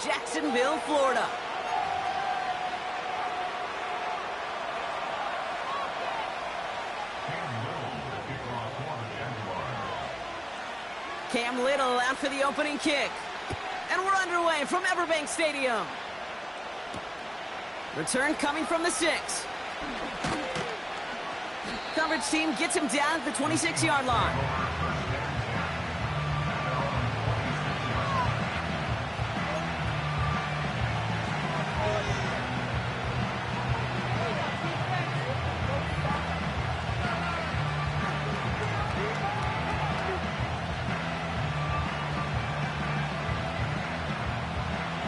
Jacksonville, Florida. Cam Little out for the opening kick. And we're underway from Everbank Stadium. Return coming from the 6. Coverage team gets him down at the 26-yard line.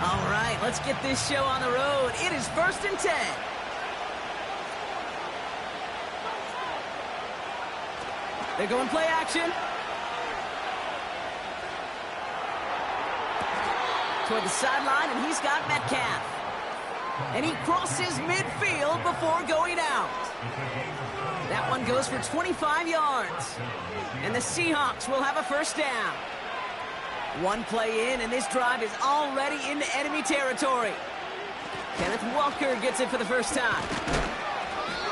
All right, let's get this show on the road. It is 1st and 10. They're going play action. Toward the sideline, and he's got Metcalf. And he crosses midfield before going out. That one goes for 25 yards. And the Seahawks will have a first down. One play in, and this drive is already into enemy territory. Kenneth Walker gets it for the first time.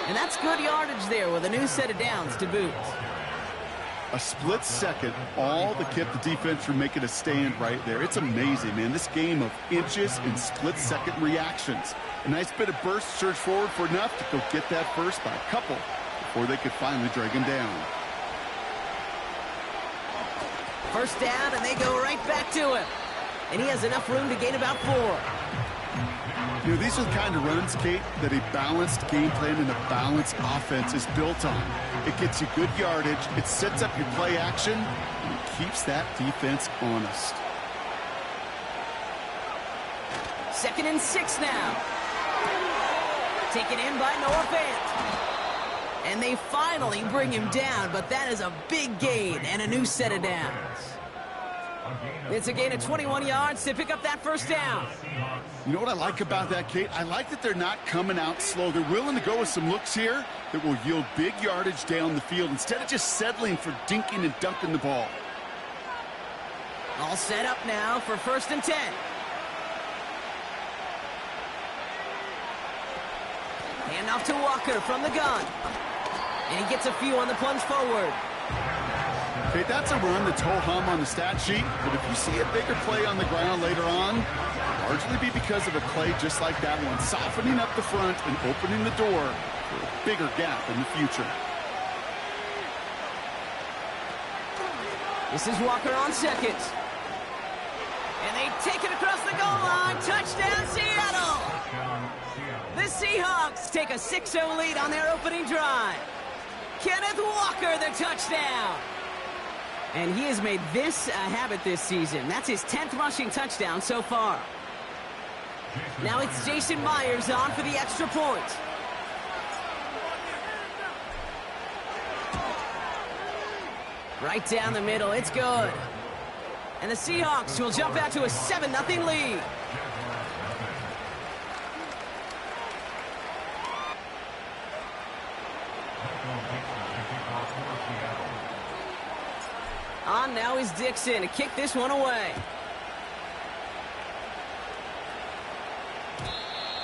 And that's good yardage there with a new set of downs to boot. A split second, all that kept the defense from making a stand right there. It's amazing, man. This game of inches and split-second reactions. A nice bit of burst, surge forward for enough to go get that first by a couple before they could finally drag him down. First down, and they go right back to him. And he has enough room to gain about 4. You know, these are the kind of runs, Kate, that a balanced game plan and a balanced offense is built on. It gets you good yardage, it sets up your play action, and it keeps that defense honest. 2nd and 6 now. Taken in by Noah Fant. And they finally bring him down, but that is a big gain and a new set of downs. It's a gain of 21 yards to pick up that first down. You know what I like about that, Kate? I like that they're not coming out slow. They're willing to go with some looks here that will yield big yardage down the field instead of just settling for dinking and dunking the ball. All set up now for 1st and 10. Hand off to Walker from the gun. And he gets a few on the plunge forward. Okay, that's a run that's ho-hum on the stat sheet, but if you see a bigger play on the ground later on, it'll largely be because of a play just like that one, softening up the front and opening the door for a bigger gap in the future. This is Walker on 2nd. And they take it across the goal line. Touchdown, Seattle! The Seahawks take a 6-0 lead on their opening drive. Kenneth Walker, the touchdown. And he has made this a habit this season. That's his 10th rushing touchdown so far. Now it's Jason Myers on for the extra point. Right down the middle, it's good. And the Seahawks will jump out to a 7-0 lead. On now is Dixon to kick this one away.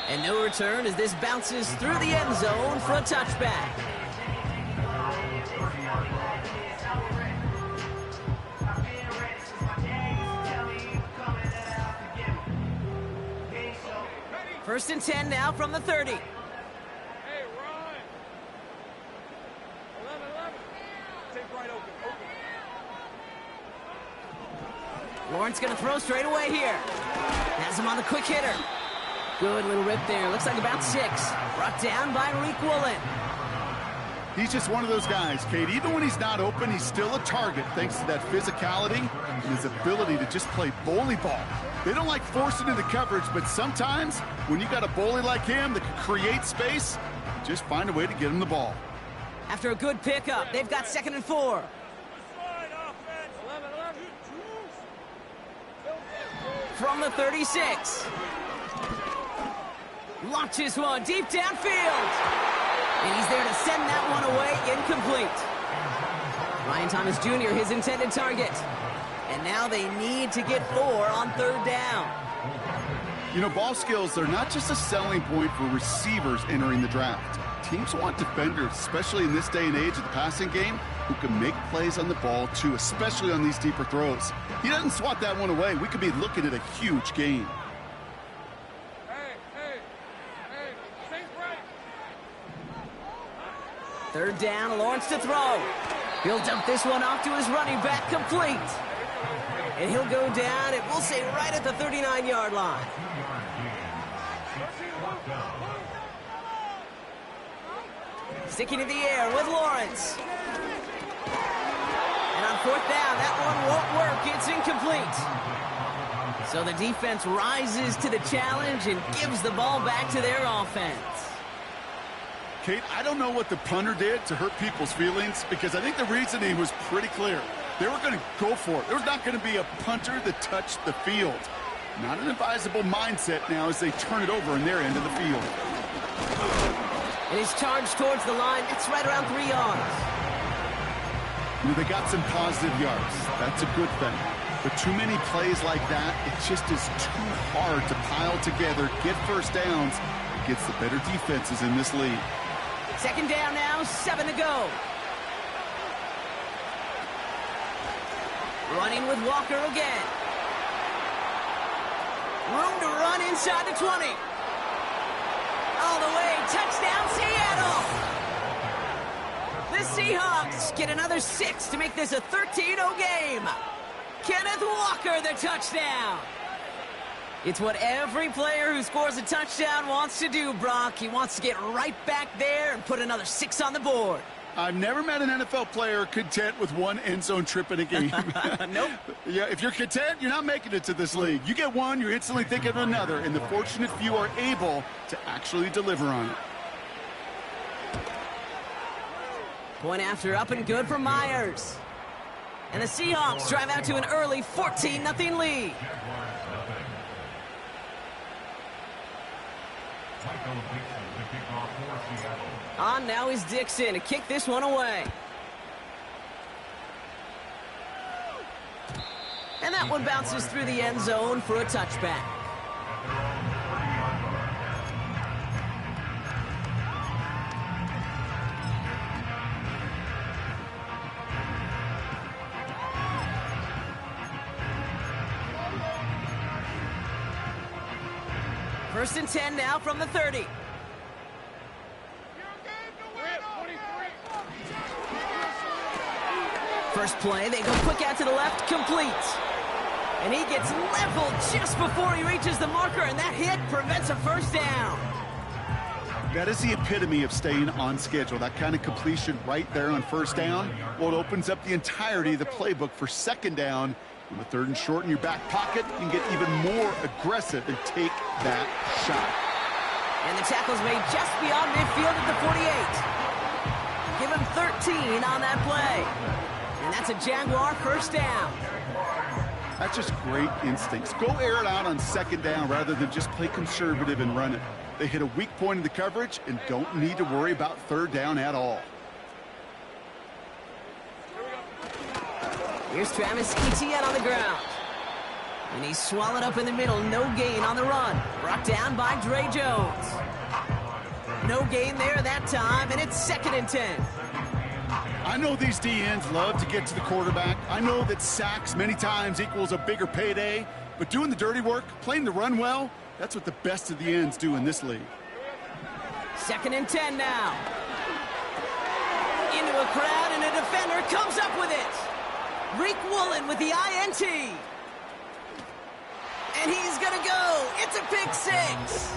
And no return as this bounces through the end zone for a touchback. First and 10 now from the 30. Hey, Ron. 11. Take right open. Lawrence going to throw straight away here. Has him on the quick hitter. Good little rip there. Looks like about 6. Brought down by Riq Woolen. He's just one of those guys, Kate. Even when he's not open, he's still a target thanks to that physicality and his ability to just play bully ball. They don't like forcing into coverage, but sometimes when you got a bully like him that can create space, just find a way to get him the ball. After a good pickup, they've got 2nd and 4. From the 36. Launches one deep downfield. And he's there to send that one away incomplete. Ryan Thomas Jr., his intended target. And now they need to get 4 on 3rd down. You know, ball skills, they're not just a selling point for receivers entering the draft. Teams want defenders, especially in this day and age of the passing game, who can make plays on the ball, too, especially on these deeper throws. He doesn't swat that one away. We could be looking at a huge game. Hey, think right. Third down, Lawrence to throw. He'll dump this one off to his running back, complete. And he'll go down, and we'll say right at the 39-yard line. Sticking in the air with Lawrence. And on fourth down, that one won't work. It's incomplete. So the defense rises to the challenge and gives the ball back to their offense. Kate, I don't know what the punter did to hurt people's feelings, because I think the reasoning was pretty clear. They were going to go for it. There was not going to be a punter that touched the field. Not an advisable mindset now as they turn it over in their end of the field. And he's charged towards the line. It's right around 3 yards. You know, they got some positive yards. That's a good thing. But too many plays like that, it just is too hard to pile together, get first downs against the better defenses in this league. Second down now, 7 to go. Running with Walker again. Room to run inside the 20. All the way, touchdown Seattle! The Seahawks get another 6 to make this a 13-0 game. Kenneth Walker, the touchdown. It's what every player who scores a touchdown wants to do, Brock. He wants to get right back there and put another 6 on the board. I've never met an NFL player content with one end zone trip in a game. Nope. Yeah, if you're content, you're not making it to this league. You get one, you're instantly thinking of another, and the fortunate few are able to actually deliver on it. Point after up and good for Myers. And the Seahawks drive out to an early 14-0 lead. On now is Dixon to kick this one away. And that one bounces through the end zone for a touchback. First and 10 now from the 30. First play, they go quick out to the left, complete. And he gets leveled just before he reaches the marker, and that hit prevents a first down. That is the epitome of staying on schedule. That kind of completion right there on first down. Well, it opens up the entirety of the playbook for second down. On the third and short in your back pocket, you can get even more aggressive and take that shot. And the tackle's made just beyond midfield at the 48. Give him 13 on that play. And that's a Jaguar first down. That's just great instincts. Go air it out on second down rather than just play conservative and run it. They hit a weak point in the coverage and don't need to worry about third down at all. Here's Travis Etienne on the ground. And he's swallowed up in the middle. No gain on the run. Brought down by Dre Jones. No gain there that time, and it's 2nd and 10. I know these DNs love to get to the quarterback. I know that sacks many times equals a bigger payday, but doing the dirty work, playing the run well, that's what the best of the ends do in this league. 2nd and 10 now. Into a crowd, and a defender comes up with it. Reek Woolen with the INT. And he's going to go. It's a pick 6.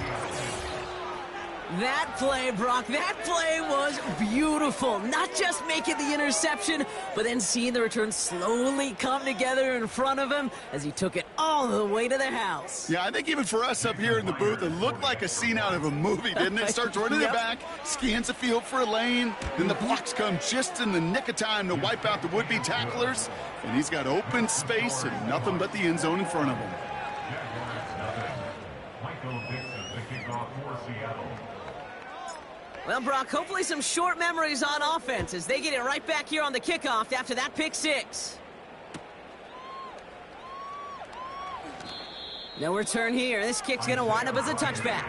That play, Brock, that play was beautiful. Not just making the interception, but then seeing the return slowly come together in front of him as he took it all the way to the house. Yeah, I think even for us up here in the booth, it looked like a scene out of a movie, didn't it? Starts running it back, scans the field for a lane, then the blocks come just in the nick of time to wipe out the would-be tacklers, and he's got open space and nothing but the end zone in front of him. Well, Brock, hopefully some short memories on offense as they get it right back here on the kickoff after that pick 6. No return here. This kick's going to wind up as a touchback.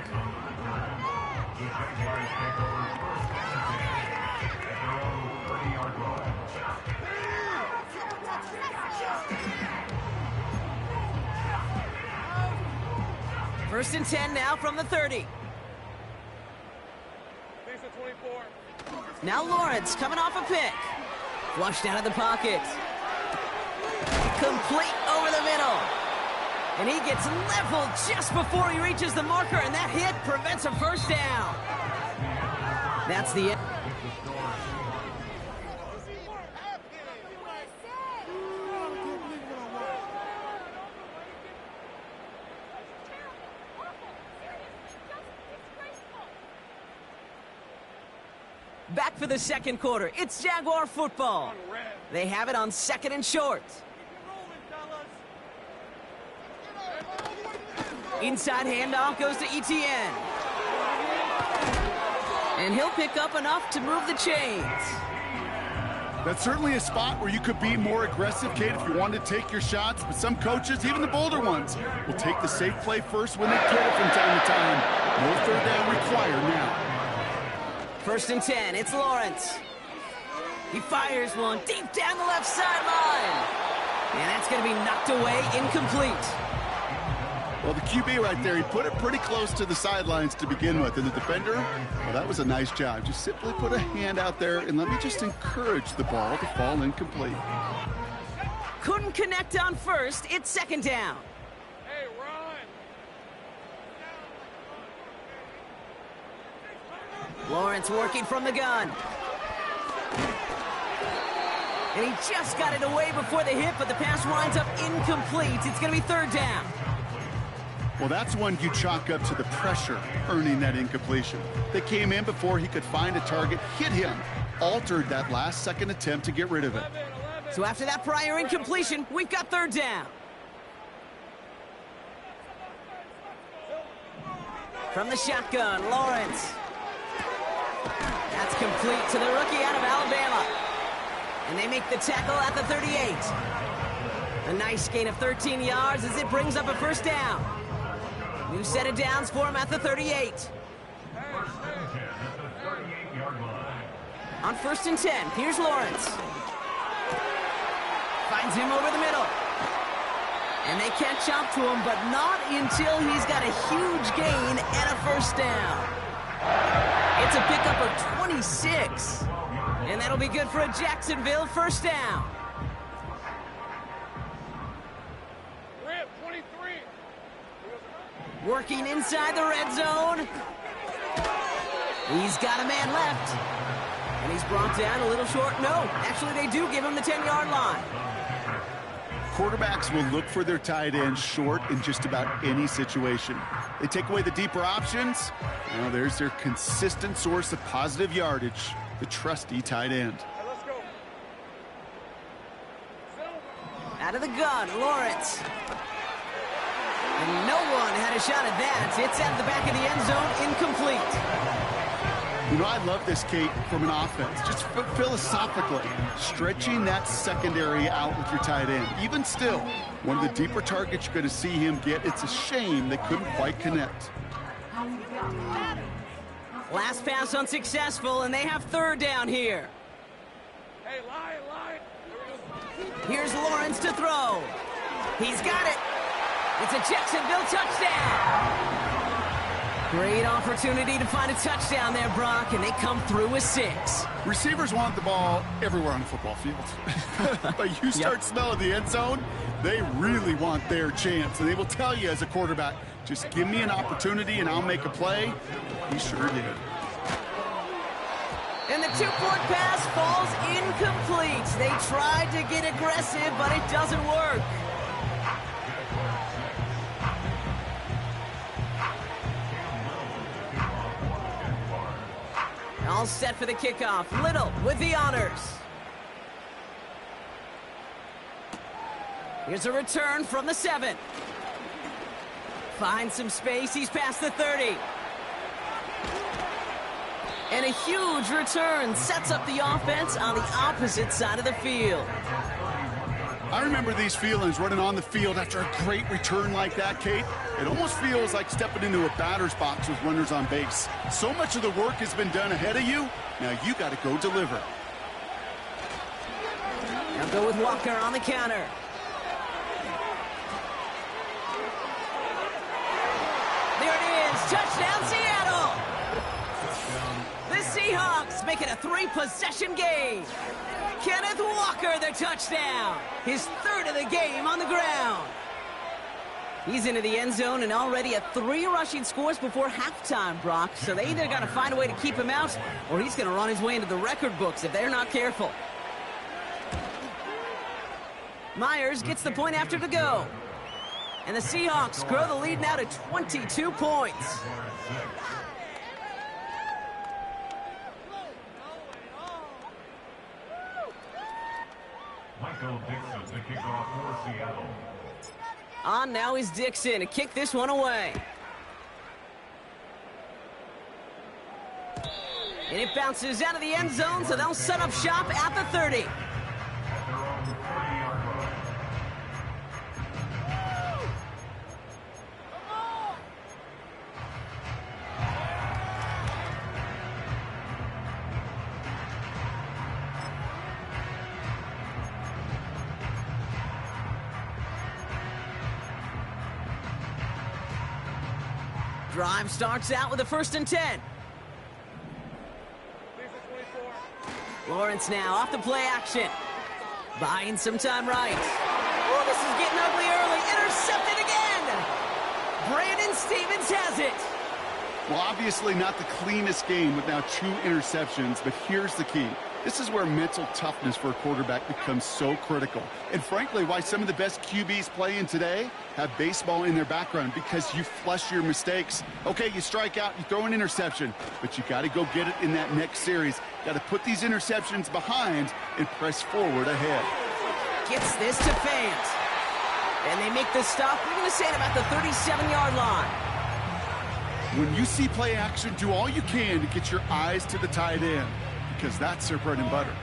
First and 10 now from the 30. Now Lawrence coming off a pick. Flushed out of the pocket. Complete over the middle. And he gets leveled just before he reaches the marker, and that hit prevents a first down. That's the end. Back for the second quarter. It's Jaguar football. They have it on 2nd and short. Inside handoff goes to Etienne. And he'll pick up enough to move the chains. That's certainly a spot where you could be more aggressive, Kate, if you wanted to take your shots. But some coaches, even the bolder ones, will take the safe play first when they get it from time to time. No third down required now. First and 10, it's Lawrence. He fires one deep down the left sideline. And that's going to be knocked away, incomplete. Well, the QB right there, he put it pretty close to the sidelines to begin with. And the defender, well, that was a nice job. Just simply put a hand out there and let me just encourage the ball to fall incomplete. Couldn't connect on first. It's 2nd down. Hey, run! Lawrence working from the gun. And he just got it away before the hit, but the pass winds up incomplete. It's going to be 3rd down. Well, that's one you chalk up to the pressure earning that incompletion. They came in before he could find a target, hit him, altered that last-second attempt to get rid of it. So after that prior incompletion, we've got 3rd down. From the shotgun, Lawrence. That's complete to the rookie out of Alabama. And they make the tackle at the 38. A nice gain of 13 yards as it brings up a first down. New set of downs for him at the 38. On 1st and 10, here's Lawrence. Finds him over the middle. And they catch up to him, but not until he's got a huge gain and a first down. It's a pickup of 26. And that'll be good for a Jacksonville first down. Working inside the red zone. He's got a man left. And he's brought down a little short. No, actually they do give him the 10-yard line. Quarterbacks will look for their tight end short in just about any situation. They take away the deeper options. Now there's their consistent source of positive yardage, the trusty tight end. Out of the gun, Lawrence. And no one had a shot at that. It's at the back of the end zone, incomplete. You know, I love this, Kate, from an offense. Just philosophically, stretching that secondary out with your tight end. Even still, one of the deeper targets you're going to see him get. It's a shame they couldn't quite connect. Last pass unsuccessful, and they have 3rd down here. Hey, line. Here's Lawrence to throw. He's got it. It's a Jacksonville touchdown. Great opportunity to find a touchdown there, Brock, and they come through with 6. Receivers want the ball everywhere on the football field. But you start smelling the end zone, they really want their chance. And they will tell you as a quarterback, just give me an opportunity and I'll make a play. He sure did. And the 2-point pass falls incomplete. They tried to get aggressive, but it doesn't work. All set for the kickoff. Little with the honors. Here's a return from the 7. Finds some space. He's past the 30. And a huge return sets up the offense on the opposite side of the field. I remember these feelings running on the field after a great return like that, Kate. It almost feels like stepping into a batter's box with runners on base. So much of the work has been done ahead of you. Now you got to go deliver. Now go with Walker on the counter. There it is. Touchdown, Seattle. The Seahawks make it a 3-possession game. Kenneth Walker, the touchdown. His third of the game on the ground. He's into the end zone and already at 3 rushing scores before halftime, Brock. So they either got to find a way to keep him out, or he's going to run his way into the record books if they're not careful. Myers gets the point after to go. And the Seahawks grow the lead now to 22 points. Michael Dixon to kick off for Seattle. On now is Dixon to kick this one away. And it bounces out of the end zone, so they'll set up shop at the 30. Drive starts out with a 1st and 10. Lawrence now off the play action. Buying some time right. Oh, this is getting ugly early. Intercepted again. Brandon Stevens has it. Well, obviously not the cleanest game with now 2 interceptions, but here's the key. This is where mental toughness for a quarterback becomes so critical. And frankly, why some of the best QBs playing today have baseball in their background, because you flush your mistakes. Okay, you strike out, you throw an interception, but you got to go get it in that next series. Got to put these interceptions behind and press forward ahead. Gets this to Fant. And they make the stop. We're going to say it about the 37-yard line. When you see play action, do all you can to get your eyes to the tight end, because that's their bread and butter.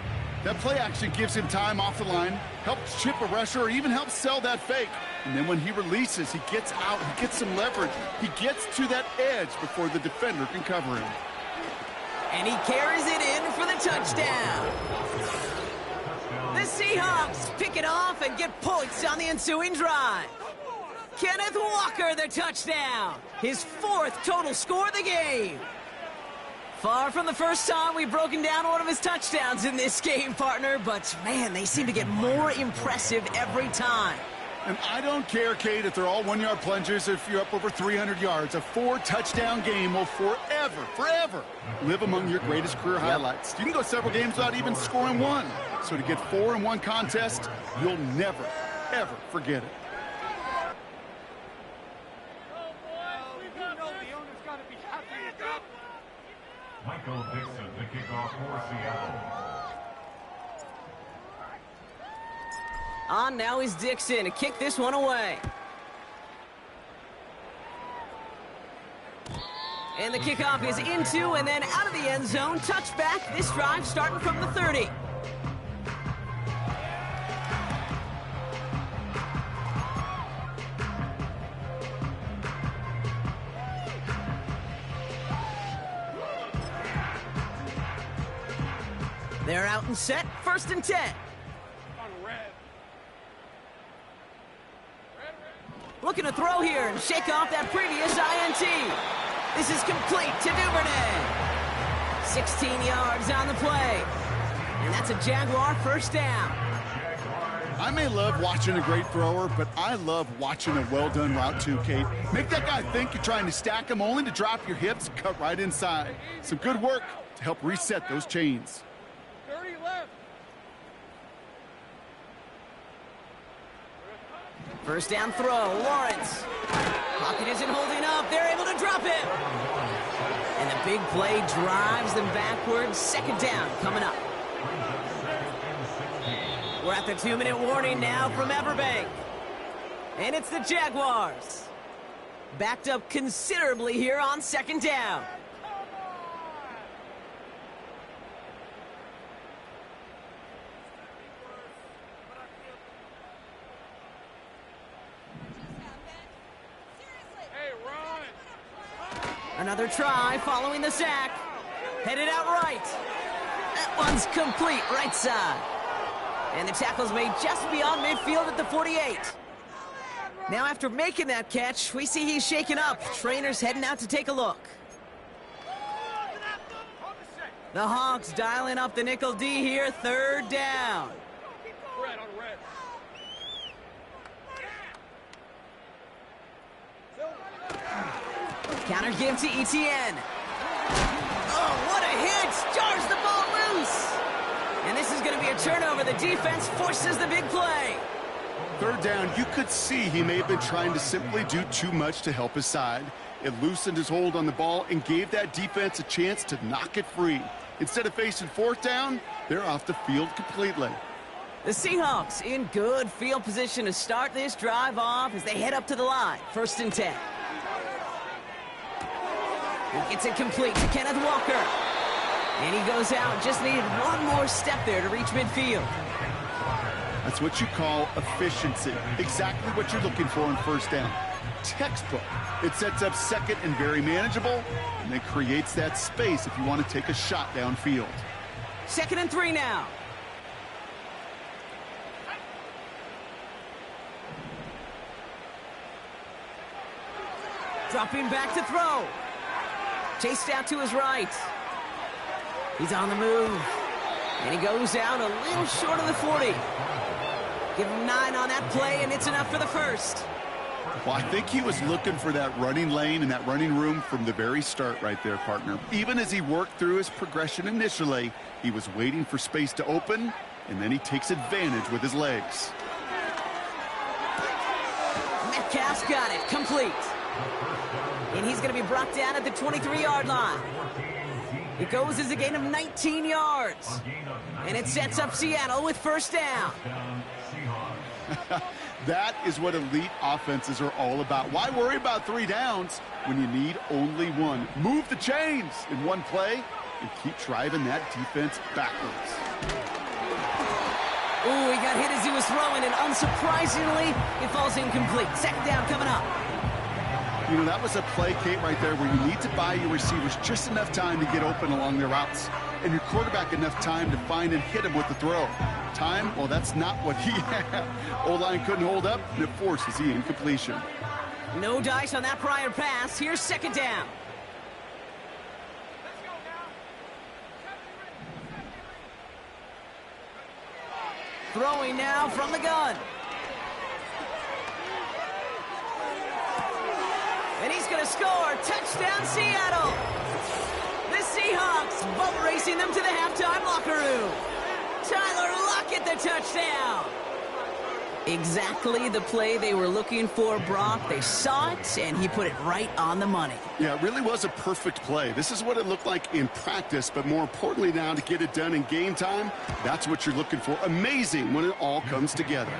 That play action gives him time off the line, helps chip a rusher, or even helps sell that fake. And then when he releases, he gets out, he gets some leverage. He gets to that edge before the defender can cover him. And he carries it in for the touchdown. The Seahawks pick it off and get points on the ensuing drive. Kenneth Walker, the touchdown. His 4th total score of the game. Far from the first time we've broken down one of his touchdowns in this game, partner, but man, they seem to get more impressive every time. And I don't care, Kate, if they're all 1-yard plungers, if you're up over 300 yards. A 4-touchdown game will forever live among your greatest career highlights. You can go several games without even scoring 1. So to get 4 in one contest, you'll never, ever forget it. Michael Dixon to kick off for Seattle. On now is Dixon to kick this one away. And the kickoff is into and then out of the end zone. Touchback. This drive starting from the 30. They're out and set. 1st and 10. Looking to throw here and shake off that previous INT. This is complete to Duvernay. 16 yards on the play. And that's a Jaguar 1st down. I may love watching a great thrower, but I love watching a well-done route too, Kate. Make that guy think you're trying to stack him only to drop your hips, cut right inside. Some good work to help reset those chains. 30 left. 1st down throw, Lawrence. Pocket isn't holding up. They're able to drop it. And the big play drives them backwards. 2nd down coming up. We're at the 2-minute warning now from Everbank. And it's the Jaguars. Backed up considerably here on 2nd down. Another try following the sack. Headed out right. That one's complete right side. And the tackle's made just beyond midfield at the 48. Now after making that catch, we see he's shaken up. Trainer's heading out to take a look. The Hawks dialing up the nickel D here, 3rd down. Red on red. Counter give to Etienne. Oh, what a hit! Jars the ball loose! And this is going to be a turnover. The defense forces the big play. 3rd down, you could see he may have been trying to simply do too much to help his side. It loosened his hold on the ball and gave that defense a chance to knock it free. Instead of facing 4th down, they're off the field completely. The Seahawks in good field position to start this drive off as they head up to the line. 1st and 10. He gets it complete to Kenneth Walker. And he goes out. Just needed one more step there to reach midfield. That's what you call efficiency. Exactly what you're looking for in 1st down. Textbook. It sets up 2nd and very manageable, and then creates that space if you want to take a shot downfield. 2nd and 3 now. Dropping back to throw. Chased out to his right. He's on the move. And he goes out a little short of the 40. Give him 9 on that play, and it's enough for the 1st. Well, I think he was looking for that running lane and that running room from the very start right there, partner. Even as he worked through his progression initially, he was waiting for space to open, and then he takes advantage with his legs. Metcalf's got it, complete. And he's going to be brought down at the 23-yard line. It goes as a gain of 19 yards. And it sets up Seattle with 1st down. That is what elite offenses are all about. Why worry about 3 downs when you need only 1? Move the chains in one play and keep driving that defense backwards. Ooh, he got hit as he was throwing, and unsurprisingly, it falls incomplete. 2nd down coming up. You know, that was a play, Kate, right there where you need to buy your receivers just enough time to get open along their routes, and your quarterback enough time to find and hit him with the throw. Time, well, that's not what he had. O-line couldn't hold up, and it forces the incompletion. No dice on that prior pass. Here's 2nd down. Throwing now from the gun. And he's going to score. Touchdown, Seattle. The Seahawks boat racing them to the halftime locker room. Tyler Lockett, the touchdown. Exactly the play they were looking for, Brock. They saw it, and he put it right on the money. Yeah, it really was a perfect play. This is what it looked like in practice, but more importantly now to get it done in game time, that's what you're looking for. Amazing when it all comes together.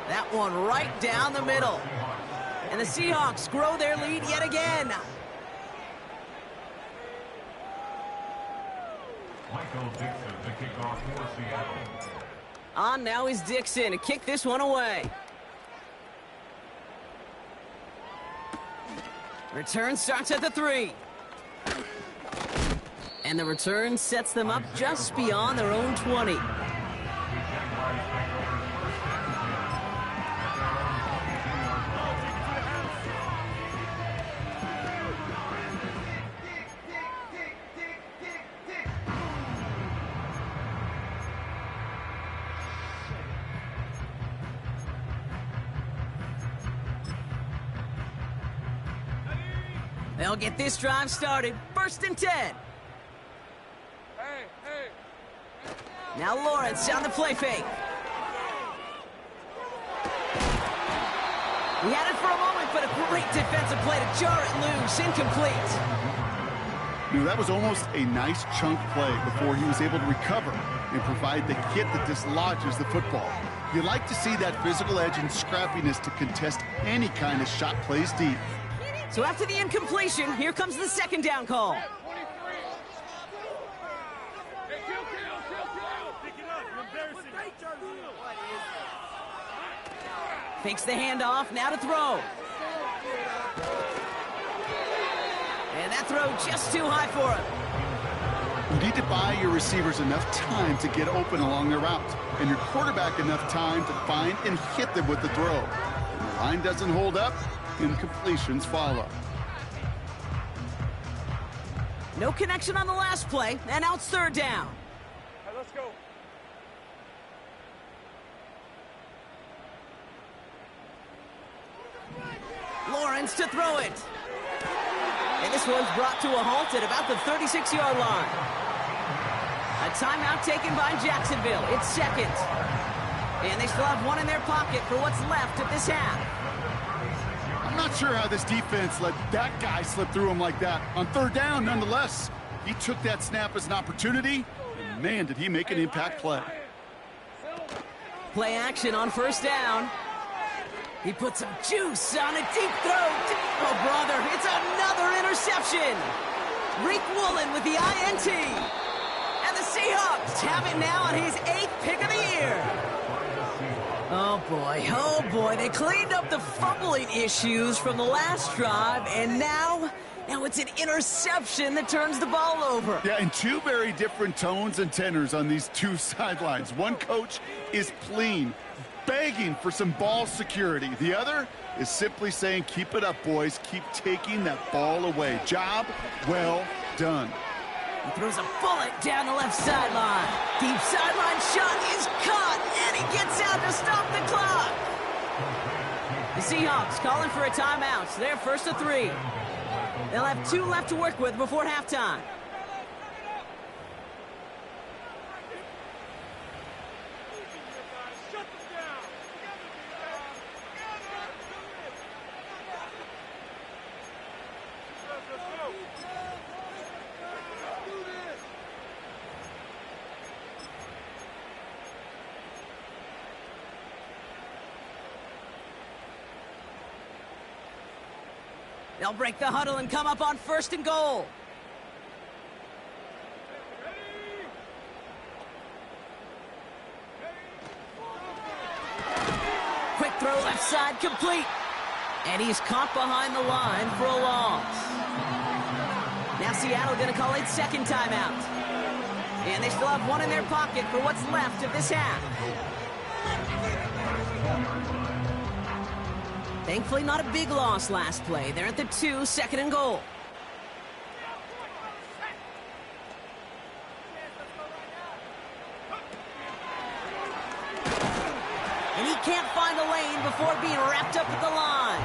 That one right down the middle. And the Seahawks grow their lead yet again. Michael Dixon, the kickoff for Seattle. On now is Dixon to kick this one away. Return starts at the 3. And the return sets them up just beyond their own 20. They'll get this drive started. 1st and 10. Hey. Now Lawrence on the play fake. He had it for a moment, but a great defensive play to jar it loose. Incomplete. You know, that was almost a nice chunk play before he was able to recover and provide the hit that dislodges the football. You like to see that physical edge and scrappiness to contest any kind of shot plays deep. So after the incompletion, here comes the 2nd down call. 23. Hey, kill. Pick it up. You're embarrassing. Fakes the handoff, now to throw. And that throw just too high for him. You need to buy your receivers enough time to get open along their route, and your quarterback enough time to find and hit them with the throw. When the line doesn't hold up, incompletions follow. No connection on the last play, and now it's third down. Hey, let's go. Lawrence to throw it. And this one's brought to a halt at about the 36-yard line. A timeout taken by Jacksonville. It's second. And they still have one in their pocket for what's left of this half. I'm not sure how this defense let that guy slip through him like that. On third down, nonetheless, he took that snap as an opportunity, and man, did he make an impact play. Play action on first down. He put some juice on a deep throw. Oh, brother, it's another interception. Reek Woolen with the INT. And the Seahawks have it now on his 8th pick of the year. Oh boy, they cleaned up the fumbling issues from the last drive, and now it's an interception that turns the ball over. Yeah, and two very different tones and tenors on these two sidelines. One coach is pleading, begging for some ball security. The other is simply saying, keep it up, boys. Keep taking that ball away. Job well done. He throws a bullet down the left sideline. Deep sideline shot is caught, and he gets out to stop the clock. The Seahawks calling for a timeout. So they're first to 3. They'll have 2 left to work with before halftime. They'll break the huddle and come up on first and goal. Quick throw left side complete. And he's caught behind the line for a loss. Now Seattle going to call it second timeout. And they still have one in their pocket for what's left of this half. Thankfully, not a big loss last play. They're at the 2, second and goal. And he can't find a lane before being wrapped up at the line.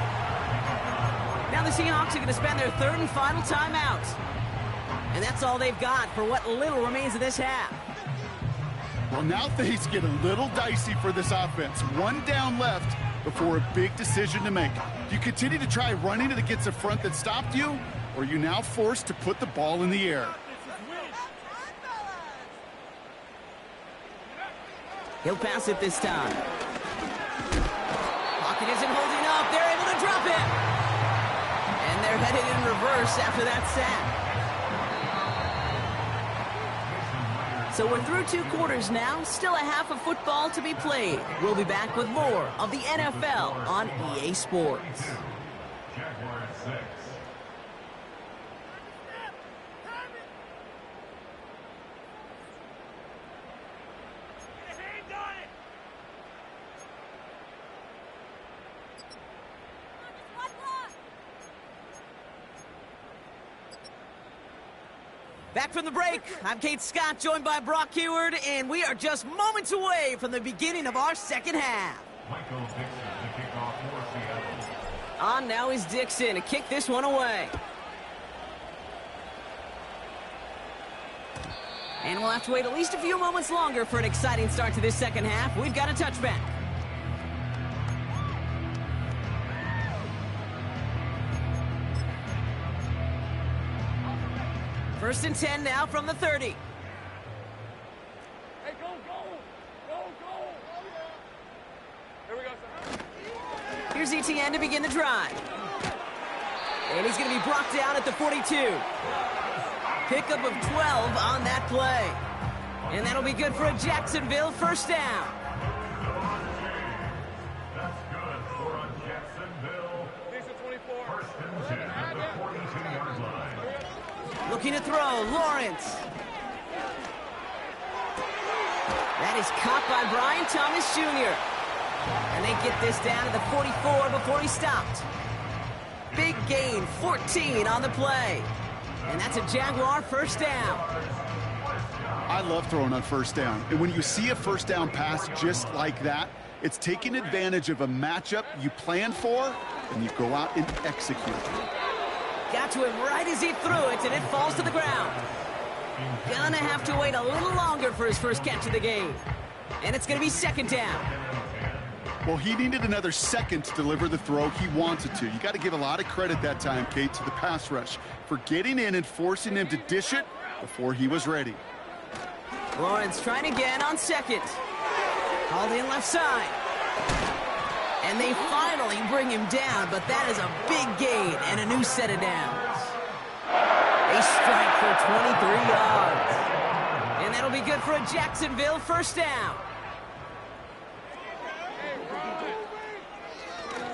Now the Seahawks are going to spend their third and final timeout. And that's all they've got for what little remains of this half. Well, now things get a little dicey for this offense. One down left before a big decision to make. Do you continue to try running it against a front that stopped you, or are you now forced to put the ball in the air? He'll pass it this time. Pocket isn't holding up. They're able to drop it. And they're headed in reverse after that sack. So we're through 2 quarters now, still a half of football to be played. We'll be back with more of the NFL on EA Sports. Jaguars 6. Back from the break, I'm Kate Scott, joined by Brock Heward, and we are just moments away from the beginning of our second half. Michael Dixon to kick off for Seattle. On now is Dixon to kick this one away. And we'll have to wait at least a few moments longer for an exciting start to this second half. We've got a touchback. First and 10 now from the 30. Hey, go, go! Go, go! Here we go, sir. Here's ETN to begin the drive. And he's going to be brought down at the 42. Pickup of 12 on that play. And that'll be good for a Jacksonville first down. That's good for a Jacksonville. These are 24. First and 10 at the 42-yard line. Looking to throw, Lawrence. That is caught by Brian Thomas Jr. And they get this down to the 44 before he stopped. Big gain, 14 on the play. And that's a Jaguar first down. I love throwing on first down. And when you see a first down pass just like that, it's taking advantage of a matchup you planned for, and you go out and execute. Got to him right as he threw it, and it falls to the ground. Gonna have to wait a little longer for his first catch of the game. And it's gonna be second down. Well, he needed another second to deliver the throw he wanted to. You got to give a lot of credit that time, Kate, to the pass rush for getting in and forcing him to dish it before he was ready. Lawrence trying again on second. Hauled in left side. And they finally bring him down, but that is a big gain and a new set of downs. A strike for 23 yards. And that'll be good for a Jacksonville first down.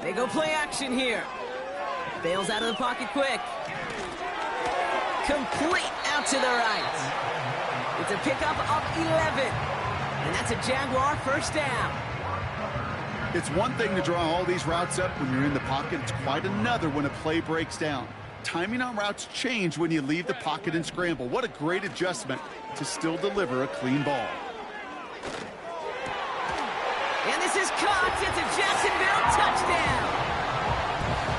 They go play action here. Bails out of the pocket quick. Complete out to the right. It's a pickup of 11. And that's a Jaguar first down. It's one thing to draw all these routes up when you're in the pocket. It's quite another when a play breaks down. Timing on routes change when you leave the pocket and scramble. What a great adjustment to still deliver a clean ball. And this is caught. It's a Jacksonville touchdown.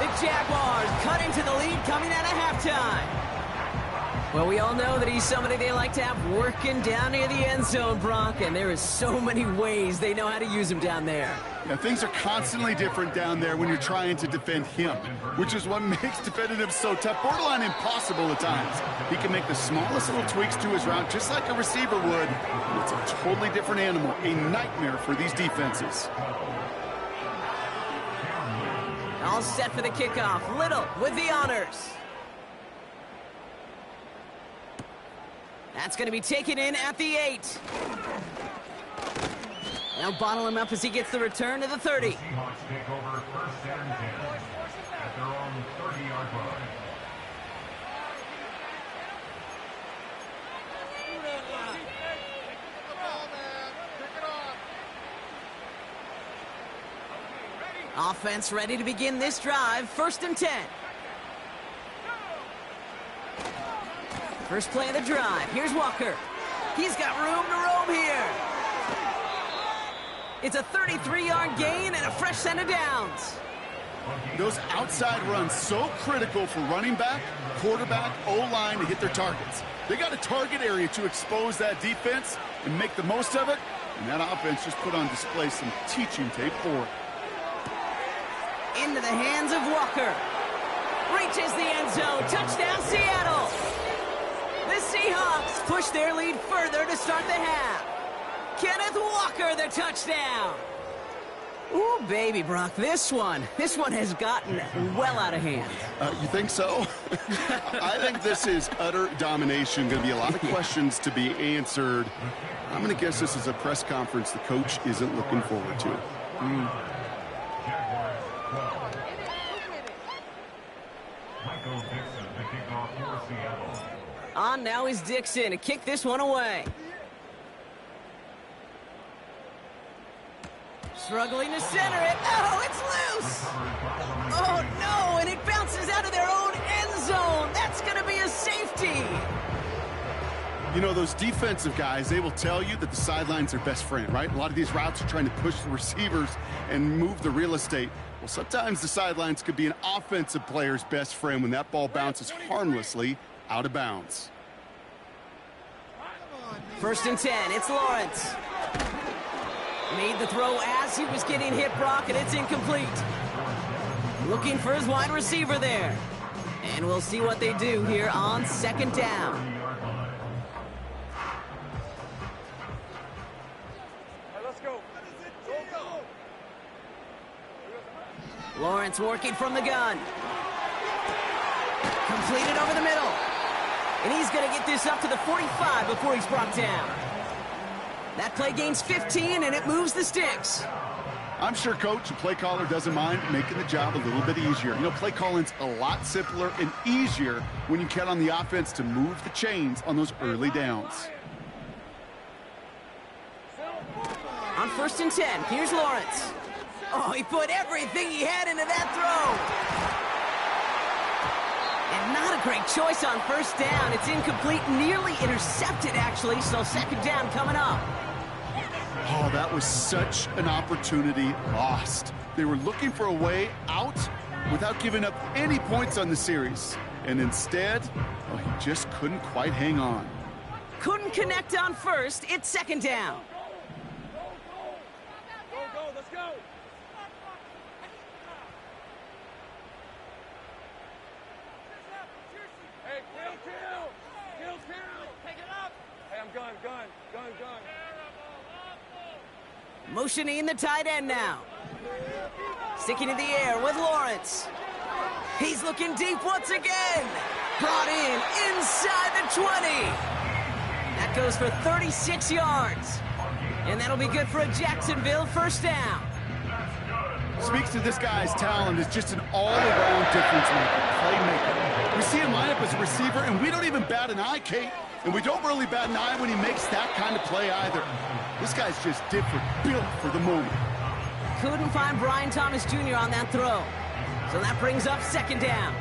The Jaguars cut into the lead coming out of halftime. Well, we all know that he's somebody they like to have working down near the end zone, Brock, and there is so many ways they know how to use him down there. Yeah, things are constantly different down there when you're trying to defend him, which is what makes defending him so tough, borderline impossible at times. He can make the smallest little tweaks to his route just like a receiver would. It's a totally different animal, a nightmare for these defenses. All set for the kickoff. Little with the honors. That's going to be taken in at the 8. Now bottle him up as he gets the return to the 30. Seahawks take over first and 10 at their own 30-yard line. Offense ready to begin this drive. First and 10. First play of the drive. Here's Walker. He's got room to roam here. It's a 33-yard gain and a fresh set of downs. Those outside runs so critical for running back, quarterback, O-line to hit their targets. They got a target area to expose that defense and make the most of it, and that offense just put on display some teaching tape for it. Into the hands of Walker. Reaches the end zone. Touchdown, Seattle. The Seahawks push their lead further to start the half. Kenneth Walker, the touchdown. Ooh, baby, Brock, this one has gotten well out of hand. You think so? I think this is utter domination. Going to be a lot of questions to be answered. I'm going to guess this is a press conference the coach isn't looking forward to. Michael Dixon, the kickoff for Seattle. On now is Dixon to kick this one away. Struggling to center it. Oh, it's loose. Oh, no, and it bounces out of their own end zone. That's going to be a safety. You know, those defensive guys, they will tell you that the sidelines are best friend, right? A lot of these routes are trying to push the receivers and move the real estate. Well, sometimes the sidelines could be an offensive player's best friend when that ball bounces harmlessly out of bounds. First and 10, it's Lawrence. Made the throw as he was getting hit, Brock, and it's incomplete. Looking for his wide receiver there. And we'll see what they do here on second down. Lawrence working from the gun. Completed over the middle. And he's going to get this up to the 45 before he's brought down. That play gains 15, and it moves the sticks. I'm sure coach and play caller doesn't mind making the job a little bit easier. You know, play calling's a lot simpler and easier when you count on the offense to move the chains on those early downs. On 1st and 10, here's Lawrence. Oh, he put everything he had into that throw. And not a great choice on 1st down. It's incomplete, nearly intercepted, actually, so 2nd down coming up. Oh, that was such an opportunity lost. They were looking for a way out without giving up any points on the series. And instead, well, he just couldn't quite hang on. Couldn't connect on 1st. It's 2nd down. Go, let's go. Hey, kill. Take it up. Hey, I'm gun. Motioning the tight end now. Sticking in the air with Lawrence. He's looking deep once again. Brought in inside the 20. That goes for 36 yards. And that'll be good for a Jacksonville 1st down. Speaks to this guy's talent as just an all-around difference maker, playmaker. We see him line up as a receiver, and we don't even bat an eye, Kate. And we don't really bat an eye when he makes that kind of play either. This guy's just different, built for the moment. Couldn't find Brian Thomas Jr. on that throw. So that brings up 2nd down.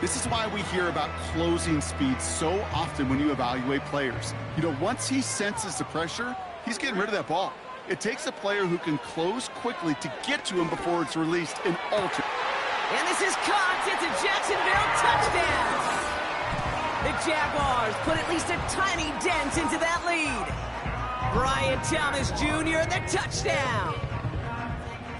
This is why we hear about closing speed so often when you evaluate players. You know, once he senses the pressure, he's getting rid of that ball. It takes a player who can close quickly to get to him before it's released and altered. And this is caught. It's a Jacksonville touchdown. The Jaguars put at least a tiny dent into that lead. Brian Thomas Jr. the touchdown.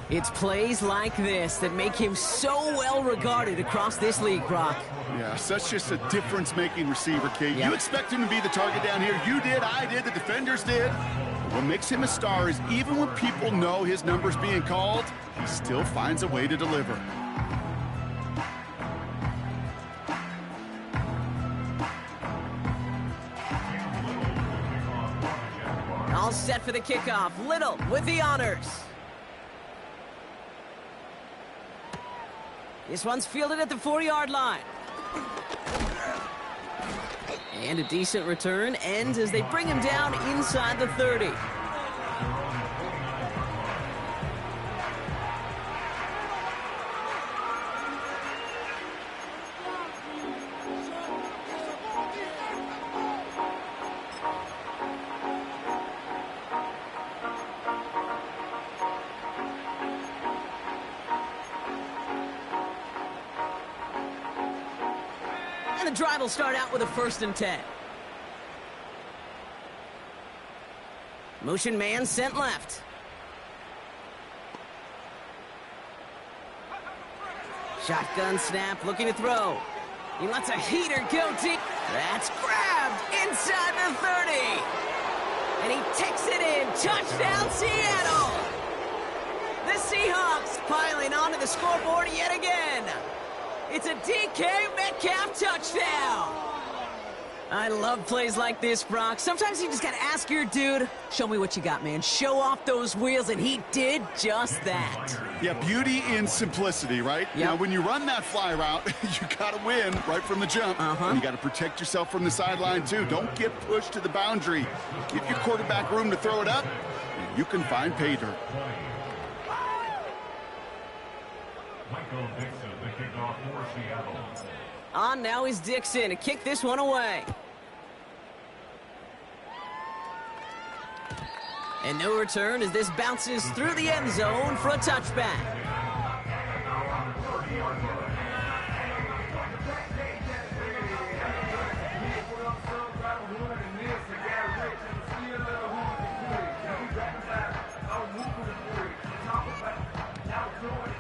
It's plays like this that make him so well regarded across this league, Brock. Yeah, such just a difference-making receiver, Kate. Yep. You expect him to be the target down here. You did, I did, the defenders did. What makes him a star is even when people know his number's being called, he still finds a way to deliver. All set for the kickoff. Little with the honors. This one's fielded at the 4-yard line. And a decent return ends as they bring him down inside the 30. The drive will start out with a 1st and 10. Motion man sent left. Shotgun snap, looking to throw. He lets a heater go deep. That's grabbed inside the 30. And he takes it in. Touchdown, Seattle. The Seahawks piling onto the scoreboard yet again. It's a DK Metcalf touchdown. I love plays like this, Brock. Sometimes you just got to ask your dude, show me what you got, man. Show off those wheels, and he did just that. Yeah, beauty in simplicity, right? Yep. Now, when you run that fly route, you got to win right from the jump. And you got to protect yourself from the sideline, too. Don't get pushed to the boundary. Give your quarterback room to throw it up, and you can find pay dirt. Michael Dixon, the kickoff for Seattle. On now is Dixon to kick this one away. And no return as this bounces through the end zone for a touchback.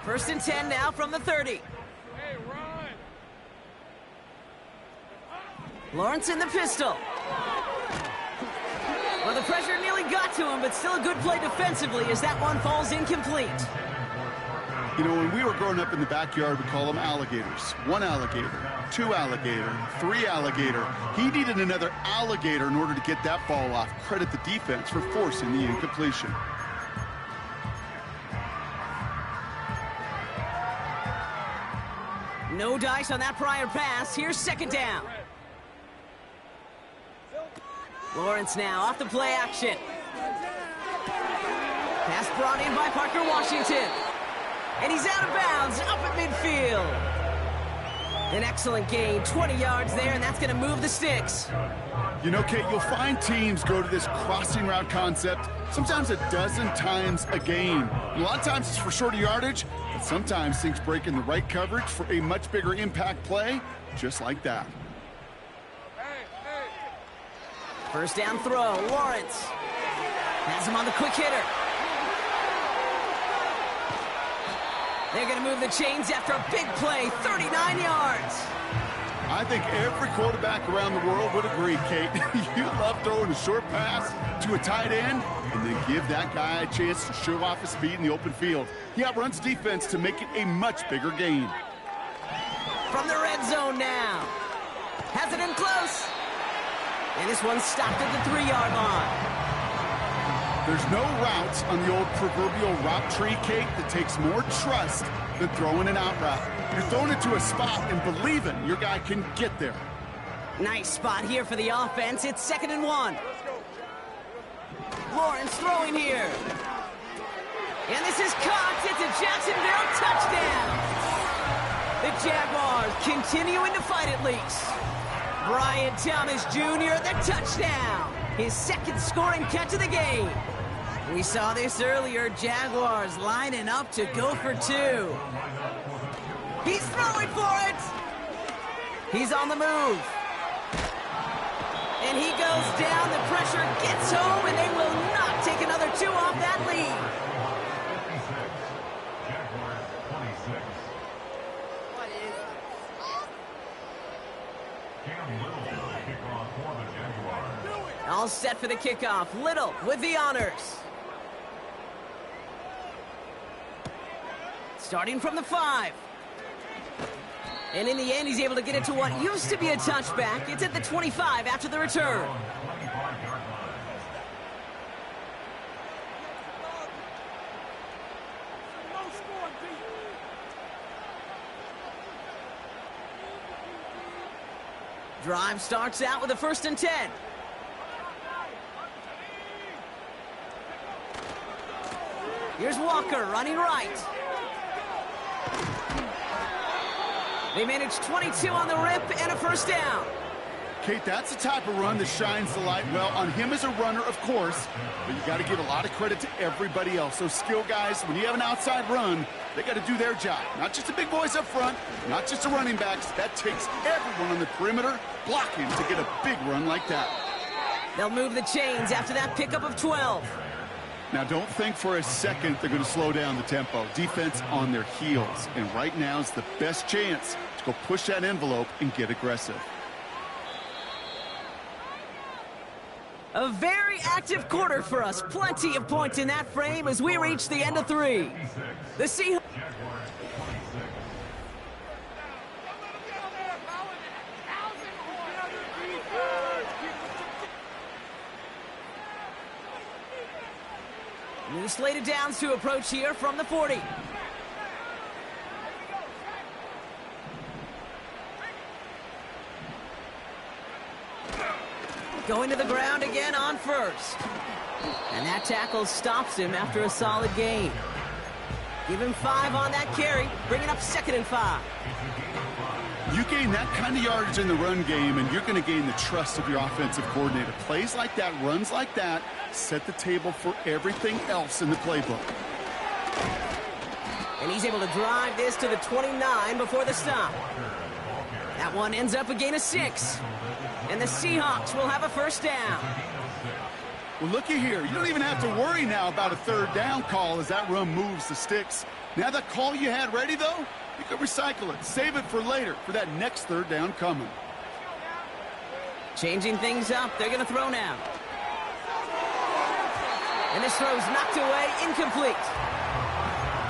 First and 10 now from the 30. Hey, run. Lawrence in the pistol. Well, the pressure nearly got to him, but still a good play defensively as that one falls incomplete. You know, when we were growing up in the backyard, we call them alligators. 1 alligator, 2 alligator, 3 alligator. He needed another alligator in order to get that ball off. Credit the defense for forcing the incompletion. No dice on that prior pass. Here's second down. Lawrence now off the play action. Pass brought in by Parker Washington. And he's out of bounds, up at midfield. An excellent gain, 20 yards there, and that's going to move the sticks. You know, Kate, you'll find teams go to this crossing route concept sometimes a dozen times a game. A lot of times it's for shorter yardage, but sometimes things break in the right coverage for a much bigger impact play, just like that. First down throw, Lawrence. Has him on the quick hitter. They're going to move the chains after a big play, 39 yards. I think every quarterback around the world would agree, Kate. You love throwing a short pass to a tight end and then give that guy a chance to show off his speed in the open field. He outruns defense to make it a much bigger gain. From the red zone now. Has it in close. And this one's stopped at the 3-yard line. There's no route on the old proverbial route tree, Kate, that takes more trust than throwing an out route. You're throwing it to a spot and believing your guy can get there. Nice spot here for the offense. It's 2nd and 1. Lawrence throwing here. And this is caught. It's a Jacksonville touchdown. The Jaguars continuing to fight at least. Brian Thomas Jr., the touchdown. His second scoring catch of the game. We saw this earlier, Jaguars lining up to go for 2. He's throwing for it. He's on the move. And he goes down, the pressure gets home, and they will not take another 2 off that lead. All set for the kickoff. Little with the honors. Starting from the 5. And in the end, he's able to get it to what used to be a touchback. It's at the 25 after the return. Drive starts out with a 1st and 10. Here's Walker running right. They managed 22 on the rip and a 1st down. Kate, that's the type of run that shines the light well on him as a runner, of course, but you got to give a lot of credit to everybody else. Those skill guys, when you have an outside run, they got to do their job. Not just the big boys up front, not just the running backs. That takes everyone on the perimeter blocking to get a big run like that. They'll move the chains after that pickup of 12. Now, don't think for a second they're going to slow down the tempo. Defense on their heels, and right now is the best chance to go push that envelope and get aggressive. A very active quarter for us. Plenty of points in that frame as we reach the end of 3. The Seahawks. New slated downs to approach here from the 40. Going to the ground again on 1st. And that tackle stops him after a solid gain. Give him 5 on that carry, bringing up 2nd and 5. You gain that kind of yardage in the run game, and you're going to gain the trust of your offensive coordinator. Plays like that, runs like that, set the table for everything else in the playbook. And he's able to drive this to the 29 before the stop. That one ends up a gain of 6. And the Seahawks will have a 1st down. Well, looky here. You don't even have to worry now about a 3rd down call as that run moves the sticks. Now that call you had ready, though, you can recycle it. Save it for later for that next 3rd down coming. Changing things up. They're going to throw now. And this throw's knocked away, incomplete.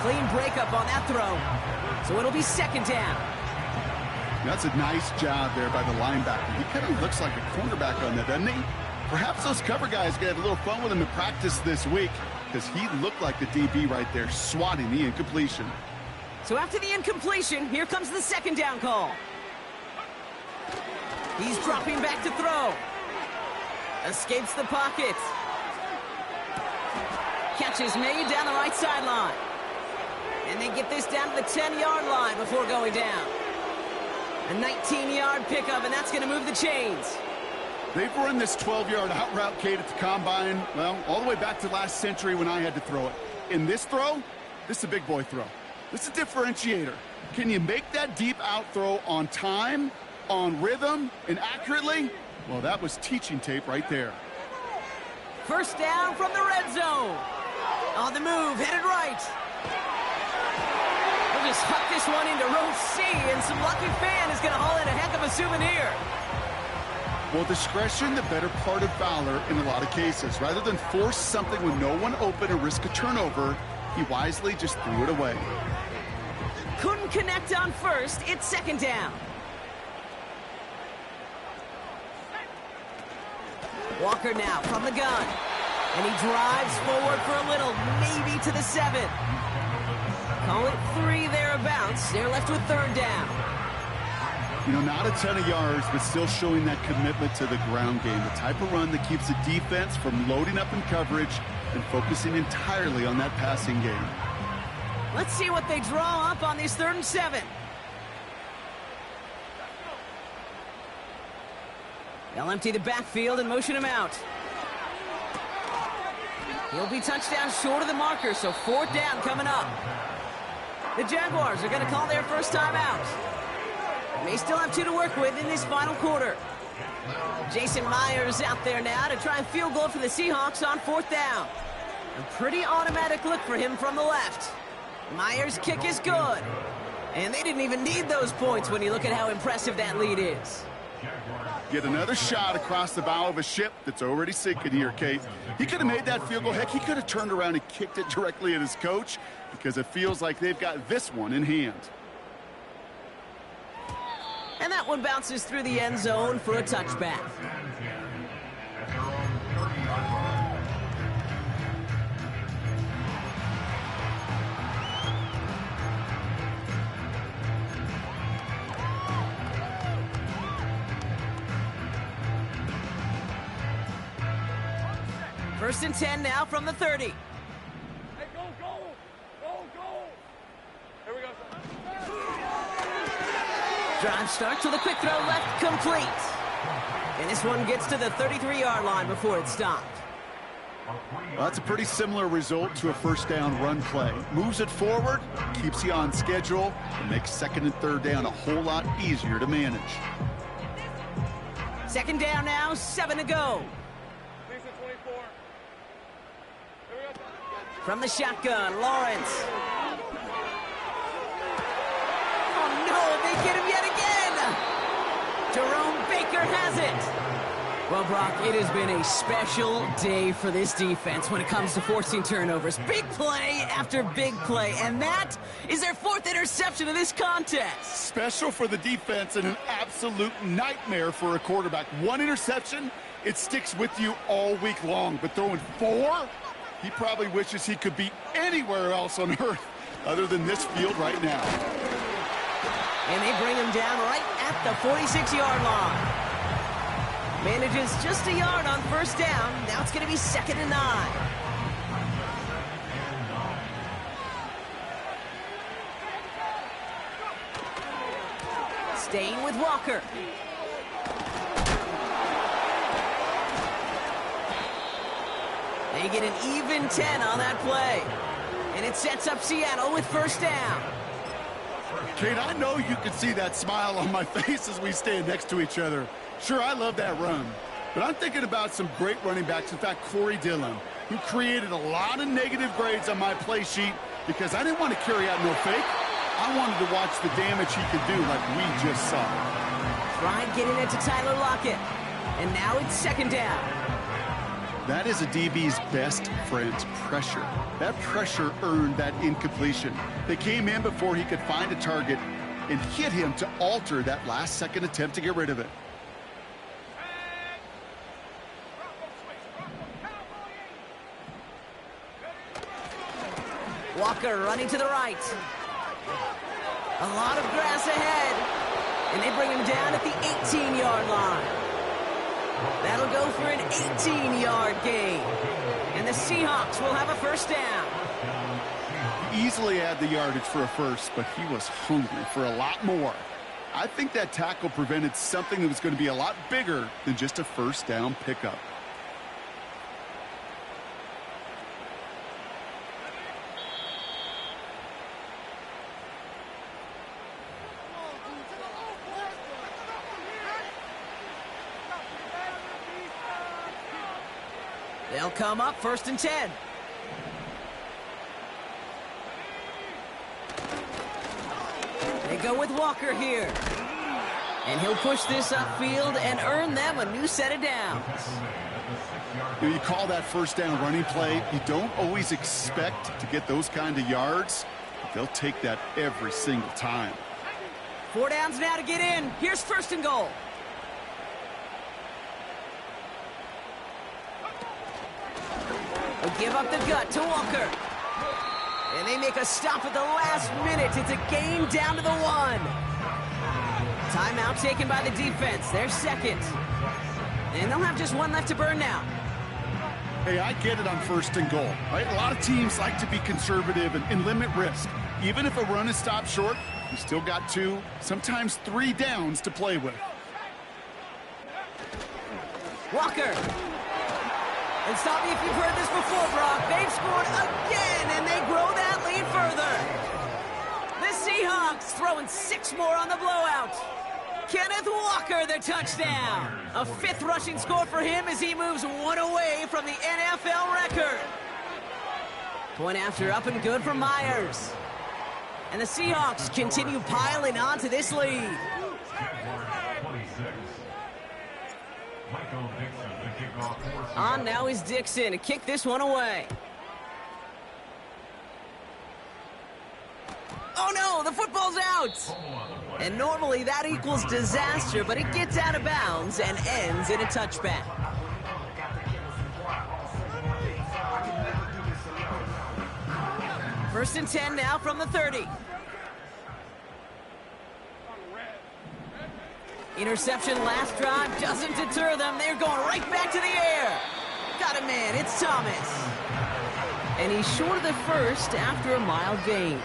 Clean breakup on that throw. So it'll be 2nd down. That's a nice job there by the linebacker. He kind of looks like a cornerback on that, doesn't he? Perhaps those cover guys could have a little fun with him in practice this week because he looked like the DB right there, swatting the incompletion. So after the incompletion, here comes the second down call. He's dropping back to throw. Escapes the pocket. Catch is made down the right sideline. And they get this down to the 10-yard line before going down. A 19-yard pickup, and that's going to move the chains. They've run this 12-yard out route, Kate, at the combine, well, all the way back to last century when I had to throw it. In this throw, this is a big boy throw. This is a differentiator. Can you make that deep out throw on time, on rhythm, and accurately? Well, that was teaching tape right there. First down from the red zone. On the move, headed right. We'll just huck this one into row C, and some lucky fan is going to haul in a heck of a souvenir. Well, discretion, the better part of valor in a lot of cases. Rather than force something with no one open and risk a turnover, he wisely just threw it away. Couldn't connect on first. It's second down. Walker now from the gun. And he drives forward for a little, maybe to the 7. Call it 3 thereabouts. They're left with third down. You know, not a ton of yards, but still showing that commitment to the ground game. The type of run that keeps the defense from loading up in coverage and focusing entirely on that passing game. Let's see what they draw up on this 3rd and 7. They'll empty the backfield and motion him out. He'll be touchdown short of the marker, so 4th down coming up. The Jaguars are going to call their first time out. They still have 2 to work with in this final quarter. Jason Myers out there now to try and field goal for the Seahawks on 4th down. A pretty automatic look for him from the left. Myers' kick is good. And they didn't even need those points when you look at how impressive that lead is. Get another shot across the bow of a ship that's already sinking here, Kate. He could have made that field goal. Heck, he could have turned around and kicked it directly at his coach because it feels like they've got this one in hand. And that one bounces through the end zone for a touchback. First and 10 now from the 30. Hey, go, go! Go, go! Here we go. Drive starts with a quick throw left, complete. And this one gets to the 33-yard line before it's stopped. Well, that's a pretty similar result to a first down run play. Moves it forward, keeps you on schedule, and makes 2nd and 3rd down a whole lot easier to manage. Second down now, 7 to go. Decent 24. Here we go. From the shotgun, Lawrence. Oh no, they get him yet again! Jerome Baker has it. Well, Brock, it has been a special day for this defense when it comes to forcing turnovers. Big play after big play, and that is their 4th interception of this contest. Special for the defense and an absolute nightmare for a quarterback. 1 interception, it sticks with you all week long, but throwing 4, he probably wishes he could be anywhere else on earth other than this field right now. And they bring him down right at the 46-yard line. Manages just a yard on first down. Now it's going to be 2nd and 9. Staying with Walker. They get an even 10 on that play. And it sets up Seattle with first down. Kate, I know you can see that smile on my face as we stand next to each other. Sure, I love that run, but I'm thinking about some great running backs. In fact, Corey Dillon, who created a lot of negative grades on my play sheet because I didn't want to carry out no fake. I wanted to watch the damage he could do like we just saw. Tried getting it to Tyler Lockett, and now it's 2nd down. That is a DB's best friend, pressure. That pressure earned that incompletion. They came in before he could find a target and hit him to alter that last-second attempt to get rid of it. Walker running to the right. A lot of grass ahead. And they bring him down at the 18-yard line. That'll go for an 18-yard gain. And the Seahawks will have a first down. Easily had the yardage for a first, but he was hungry for a lot more. I think that tackle prevented something that was going to be a lot bigger than just a first down pickup. They'll come up 1st and 10. They go with Walker here. And he'll push this upfield and earn them a new set of downs. You call that first down running play. You don't always expect to get those kind of yards, but they'll take that every single time. 4 downs now to get in. Here's 1st and goal. They'll give up the gut to Walker. And they make a stop at the last minute. It's a gain down to the 1. Timeout taken by the defense. They're second. And they'll have just 1 left to burn now. Hey, I get it on 1st and goal, right? A lot of teams like to be conservative and limit risk. Even if a run is stopped short, you still got 2, sometimes 3 downs to play with. Walker. And stop me if you've heard this before, Brock. They've scored again, and they grow that lead further. The Seahawks throwing 6 more on the blowout. Kenneth Walker, the touchdown. A 5th rushing score for him as he moves 1 away from the NFL record. Point after up and good for Myers. And the Seahawks continue piling on to this lead. On now is Dixon to kick this one away. Oh no, the football's out! And normally that equals disaster, but it gets out of bounds and ends in a touchback. First and 10 now from the 30. Interception last drive doesn't deter them. They're going right back to the air. Got a man, it's Thomas. And he's short of the first after a mild gain.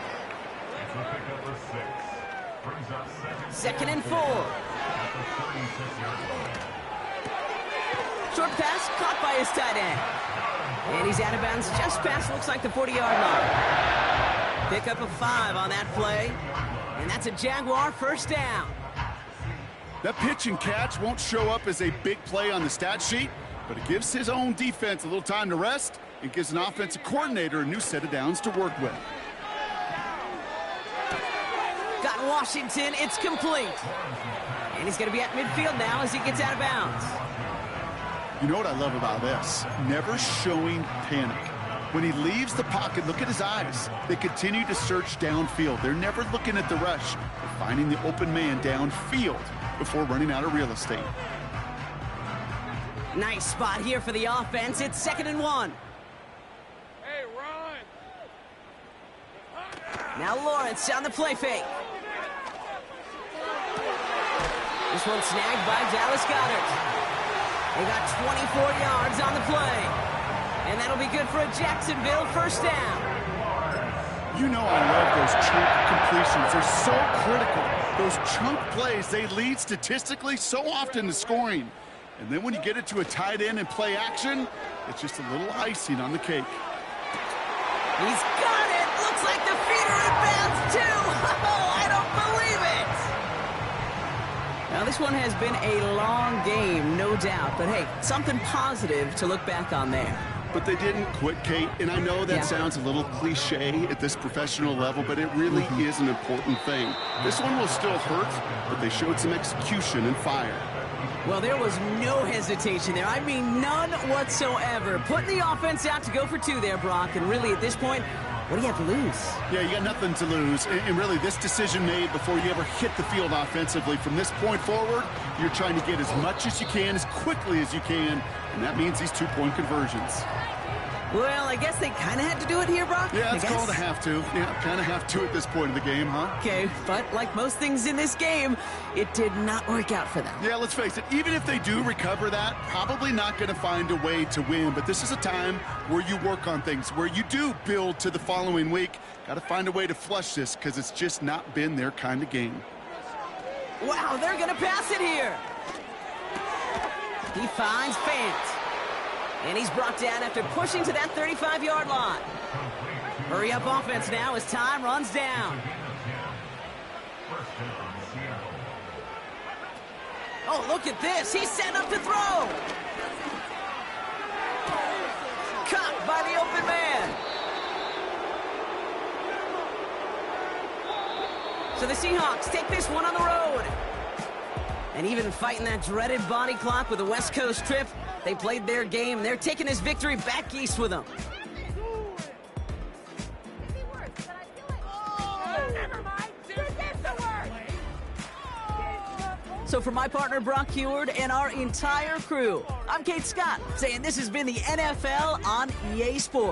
2nd and 4. Short pass caught by his tight end. And he's out of bounds just past, looks like, the 40-yard line. Pick up a 5 on that play. And that's a Jaguar first down. That pitch and catch won't show up as a big play on the stat sheet, but it gives his own defense a little time to rest and gives an offensive coordinator a new set of downs to work with. Got Washington, it's complete. And he's going to be at midfield now as he gets out of bounds. You know what I love about this? Never showing panic. When he leaves the pocket, look at his eyes. They continue to search downfield. They're never looking at the rush. They're finding the open man downfield before running out of real estate. Nice spot here for the offense. It's 2nd and 1. Hey, run! Now Lawrence on the play fake. This one snagged by Dallas Goedert. They got 24 yards on the play. And that'll be good for a Jacksonville first down. You know I love those chunk completions. They're so critical. Those chunk plays, they lead statistically so often to scoring. And then when you get it to a tight end and play action, it's just a little icing on the cake. He's got it. Looks like the feet are in bounds too. Oh, I don't believe it. Now this one has been a long game, no doubt. But hey, something positive to look back on there. But they didn't quit, Kate, and I know that sounds a little cliche at this professional level, but it really is an important thing. This one will still hurt, but they showed some execution and fire. Well, there was no hesitation there. I mean, none whatsoever. Putting the offense out to go for 2 there, Brock, and really at this point, what do you have to lose? Yeah, you got nothing to lose, and really this decision made before you ever hit the field offensively. From this point forward, you're trying to get as much as you can, as quickly as you can, and that means these 2-point conversions. Well, I guess they kind of had to do it here, Brock. Yeah, it's I guess. called a have to. Yeah, kind of have to at this point of the game, huh? Okay, but like most things in this game, it did not work out for them. Yeah, let's face it, even if they do recover that, probably not going to find a way to win. But this is a time where you work on things, where you do build to the following week. Got to find a way to flush this because it's just not been their kind of game. Wow, they're going to pass it here. He finds Fant. And he's brought down after pushing to that 35-yard line. Hurry up offense now as time runs down. Oh, look at this. He's set up to throw. Caught by the open man. So the Seahawks take this one on the road. And even fighting that dreaded body clock with a West Coast trip, they played their game, and they're taking this victory back east with them. So for my partner, Brock Heward, and our entire crew, I'm Kate Scott, saying this has been the NFL on EA Sports.